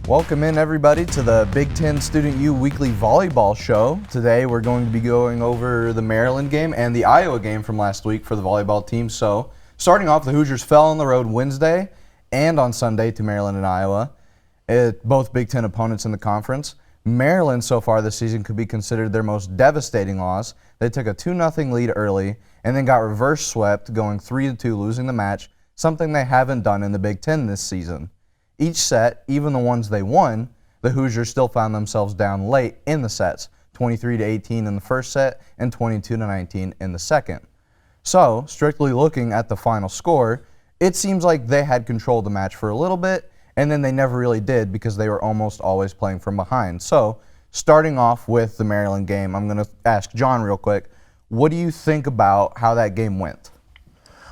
Welcome in everybody to the Big Ten Student U Weekly Volleyball Show. Today we're going to be going over the Maryland game and the Iowa game from last week for the volleyball team. So starting off, the Hoosiers fell on the road Wednesday and on Sunday to Maryland and Iowa, both Big Ten opponents in the conference. Maryland so far this season could be considered their most devastating loss. They took a 2-0 lead early and then got reverse swept, going 3-2, losing the match, something they haven't done in the Big Ten this season. Each set, even the ones they won, the Hoosiers still found themselves down late in the sets, 23-18 in the first set and 22-19 in the second. So, strictly looking at the final score, it seems like they had controlled the match for a little bit, and then they never really did because they were almost always playing from behind. So, starting off with the Maryland game, I'm going to ask John real quick, what do you think about how that game went?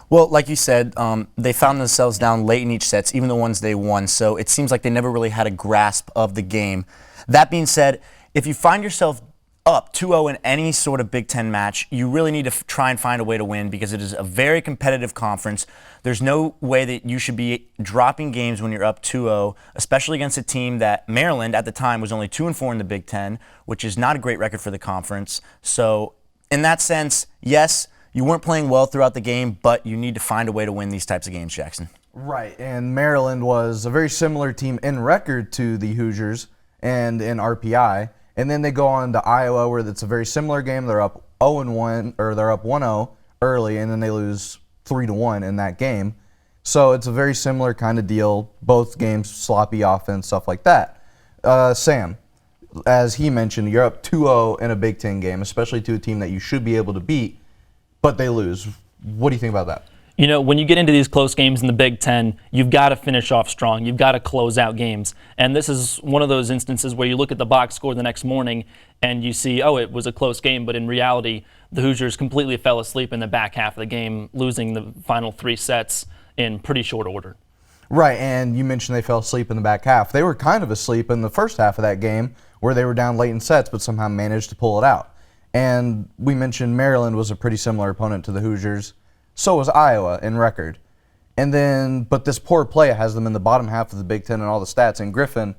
Well, like you said, they found themselves down late in each sets, even the ones they won, so it seems like they never really had a grasp of the game. That being said, if you find yourself up 2-0 in any sort of Big Ten match, you really need to try and find a way to win because it is a very competitive conference. There's no way that you should be dropping games when you're up 2-0, especially against a team that Maryland at the time was only 2-4 in the Big Ten, which is not a great record for the conference. So in that sense, yes, you weren't playing well throughout the game, but you need to find a way to win these types of games, Jackson. Right, and Maryland was a very similar team in record to the Hoosiers and in RPI. And then they go on to Iowa, where it's a very similar game. They're up 0-1, or they're up 1-0 early, and then they lose 3-1 in that game. So it's a very similar kind of deal. Both games, sloppy offense, stuff like that. Sam, as he mentioned, you're up 2-0 in a Big Ten game, especially to a team that you should be able to beat, but they lose. What do you think about that? You know, when you get into these close games in the Big Ten, you've got to finish off strong. You've got to close out games. And this is one of those instances where you look at the box score the next morning and you see, oh, it was a close game. But in reality, the Hoosiers completely fell asleep in the back half of the game, losing the final 3 sets in pretty short order. Right, and you mentioned they fell asleep in the back half. They were kind of asleep in the first half of that game where they were down late in sets but somehow managed to pull it out. And we mentioned Maryland was a pretty similar opponent to the Hoosiers. So was Iowa in record. And then, but this poor play has them in the bottom half of the Big Ten and all the stats. And Griffin,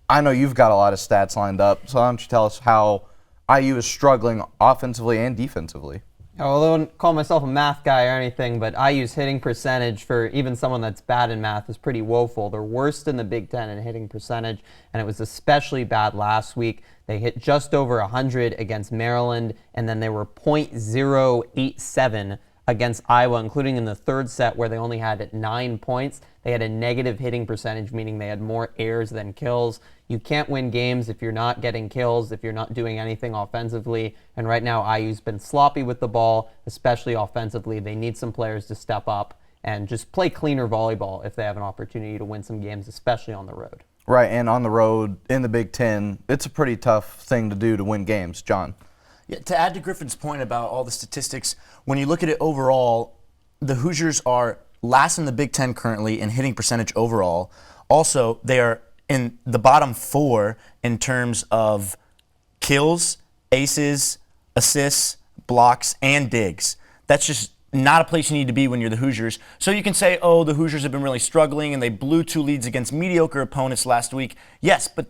I know you've got a lot of stats lined up, so why don't you tell us how IU is struggling offensively and defensively? Although I wouldn't call myself a math guy or anything, but IU's hitting percentage for even someone that's bad in math is pretty woeful. They're worst in the Big Ten in hitting percentage, and it was especially bad last week. They hit just over 100 against Maryland, and then they were .087 against Iowa, including in the third set where they only had 9 points. They had a negative hitting percentage, meaning they had more errors than kills. You can't win games if you're not getting kills, if you're not doing anything offensively. And right now, IU's been sloppy with the ball, especially offensively. They need some players to step up and just play cleaner volleyball if they have an opportunity to win some games, especially on the road. Right, and on the road in the Big Ten, it's a pretty tough thing to do to win games. John? Yeah, to add to Griffin's point about all the statistics, when you look at it overall, the Hoosiers are last in the Big Ten currently in hitting percentage overall. Also, they are in the bottom 4 in terms of kills, aces, assists, blocks, and digs. That's just not a place you need to be when you're the Hoosiers. So you can say, oh, the Hoosiers have been really struggling and they blew 2 leads against mediocre opponents last week. Yes, but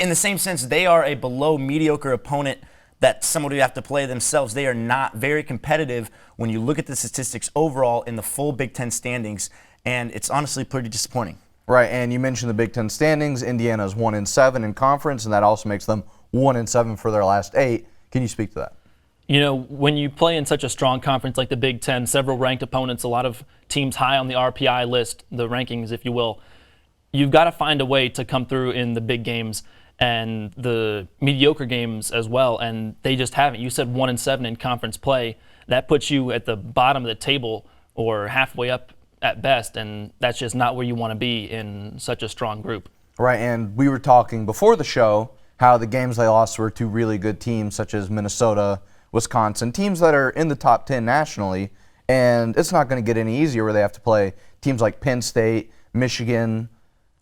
in the same sense, they are a below mediocre opponent that somebody would have to play themselves. They are not very competitive when you look at the statistics overall in the full Big Ten standings, and it's honestly pretty disappointing. Right, and you mentioned the Big Ten standings. Indiana's 1-7 in conference, and that also makes them 1-7 for their last 8. Can you speak to that? You know, when you play in such a strong conference like the Big Ten, several ranked opponents, a lot of teams high on the RPI list, the rankings, if you will, you've got to find a way to come through in the big games and the mediocre games as well, and they just haven't. You said 1-7 in conference play. That puts you at the bottom of the table or halfway up at best, and that's just not where you want to be in such a strong group. Right, and we were talking before the show how the games they lost were to really good teams such as Minnesota, Wisconsin, teams that are in the top 10 nationally, and it's not going to get any easier where they have to play teams like Penn State, Michigan.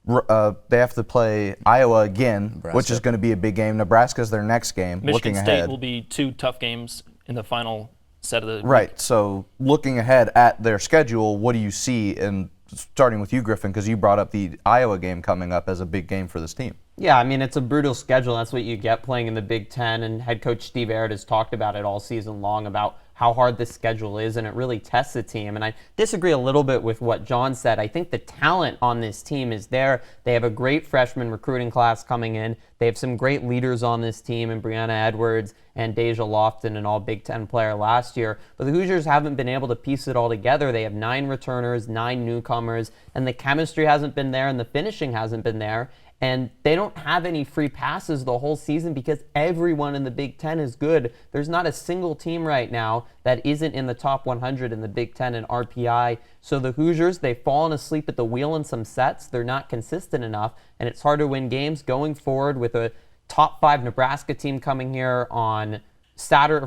They have to play Iowa again, Nebraska, which is going to be a big game. Nebraska's their next game. Michigan State ahead will be 2 tough games in the final set of the right. week. So looking ahead at their schedule, what do you see in starting with you, Griffin, because you brought up the Iowa game coming up as a big game for this team. Yeah, I mean, it's a brutal schedule. That's what you get playing in the Big Ten, and head coach Steve Aird has talked about it all season long about how hard this schedule is, and it really tests the team. And I disagree a little bit with what John said. I think the talent on this team is there. They have a great freshman recruiting class coming in. They have some great leaders on this team, and Brianna Edwards and Deja Lofton, an all Big Ten player last year. But the Hoosiers haven't been able to piece it all together. They have 9 returners, 9 newcomers, and the chemistry hasn't been there, and the finishing hasn't been there. And they don't have any free passes the whole season because everyone in the Big Ten is good. There's not a single team right now that isn't in the top 100 in the Big Ten in RPI. So the Hoosiers, they've fallen asleep at the wheel in some sets. They're not consistent enough, and it's hard to win games going forward with a top 5 Nebraska team coming here on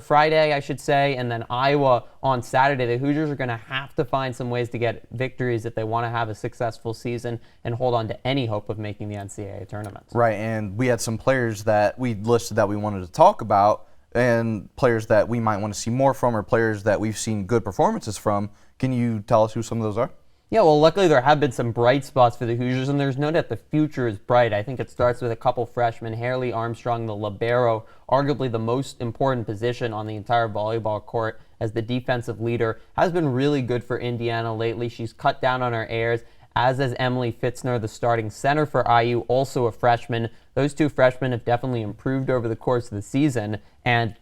Friday, I should say, and then Iowa on Saturday. The Hoosiers are going to have to find some ways to get victories if they want to have a successful season and hold on to any hope of making the NCAA tournament. Right, and we had some players that we listed that we wanted to talk about, and players that we might want to see more from, or players that we've seen good performances from. Can you tell us who some of those are? Yeah, well, luckily there have been some bright spots for the Hoosiers, and there's no doubt the future is bright. I think it starts with a couple freshmen. Haley Armstrong, the libero, arguably the most important position on the entire volleyball court as the defensive leader, has been really good for Indiana lately. She's cut down on her errors, as is Emily Fitzner, the starting center for IU, also a freshman. Those 2 freshmen have definitely improved over the course of the season, and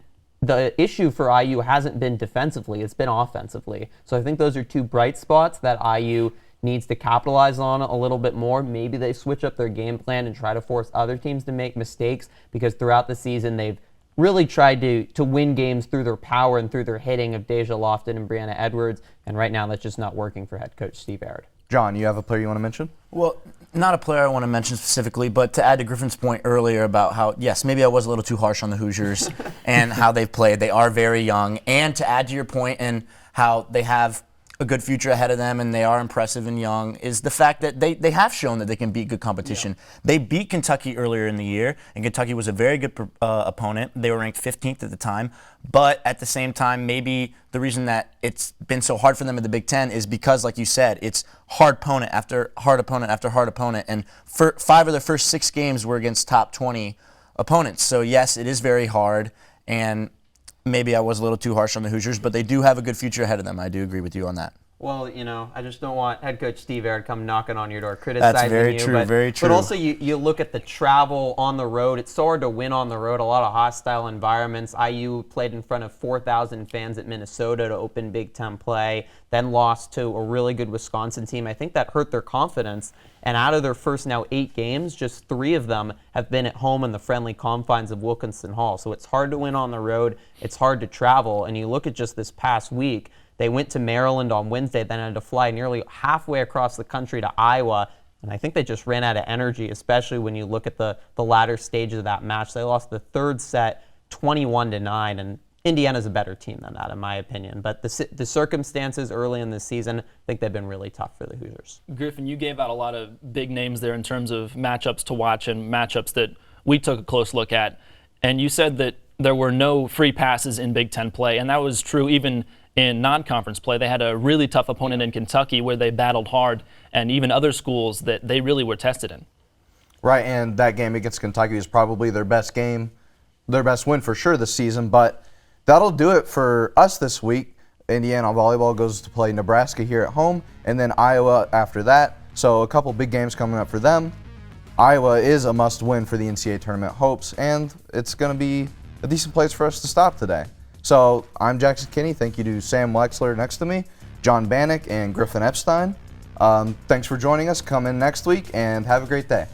the issue for IU hasn't been defensively, it's been offensively. So I think those are 2 bright spots that IU needs to capitalize on a little bit more. Maybe they switch up their game plan and try to force other teams to make mistakes, because throughout the season they've really tried to win games through their power and through their hitting of Deja Lofton and Brianna Edwards, and right now that's just not working for head coach Steve Aird. John, you have a player you want to mention? Well, not a player I want to mention specifically, but to add to Griffin's point earlier about how, yes, maybe I was a little too harsh on the Hoosiers and how they've played. They are very young. And to add to your point and how they have a good future ahead of them and they are impressive and young, is the fact that they have shown that they can beat good competition. Yeah. They beat Kentucky earlier in the year, and Kentucky was a very good opponent. They were ranked 15th at the time. But at the same time, maybe the reason that it's been so hard for them in the Big Ten is because, like you said, it's hard opponent after hard opponent after hard opponent. And 5 of their first 6 games were against top 20 opponents. So, yes, it is very hard. And maybe I was a little too harsh on the Hoosiers, but they do have a good future ahead of them. I do agree with you on that. Well, I just don't want head coach Steve Aird come knocking on your door criticizing That's very you. True, very true. But also you look at the travel on the road. It's so hard to win on the road, a lot of hostile environments. IU played in front of 4,000 fans at Minnesota to open Big Ten play, then lost to a really good Wisconsin team. I think that hurt their confidence. And out of their first now 8 games, just 3 of them have been at home in the friendly confines of Wilkinson Hall. So it's hard to win on the road. It's hard to travel. And you look at just this past week, they went to Maryland on Wednesday, then had to fly nearly halfway across the country to Iowa. And I think they just ran out of energy, especially when you look at the latter stages of that match. They lost the 3rd set 21-9, and Indiana's a better team than that, in my opinion. But the circumstances early in the season, I think they've been really tough for the Hoosiers. Griffin, you gave out a lot of big names there in terms of matchups to watch and matchups that we took a close look at. And you said that there were no free passes in Big Ten play, and that was true even in non-conference play. They had a really tough opponent in Kentucky where they battled hard, and even other schools that they really were tested in. Right, and that game against Kentucky is probably their best game, their best win for sure this season. But that'll do it for us this week. Indiana volleyball goes to play Nebraska here at home, and then Iowa after that. So a couple big games coming up for them. Iowa is a must-win for the NCAA tournament hopes, and it's going to be a decent place for us to stop today. So I'm Jackson Kinney. Thank you to Sam Wexler next to me, John Bannock, and Griffin Epstein. Thanks for joining us. Come in next week and have a great day.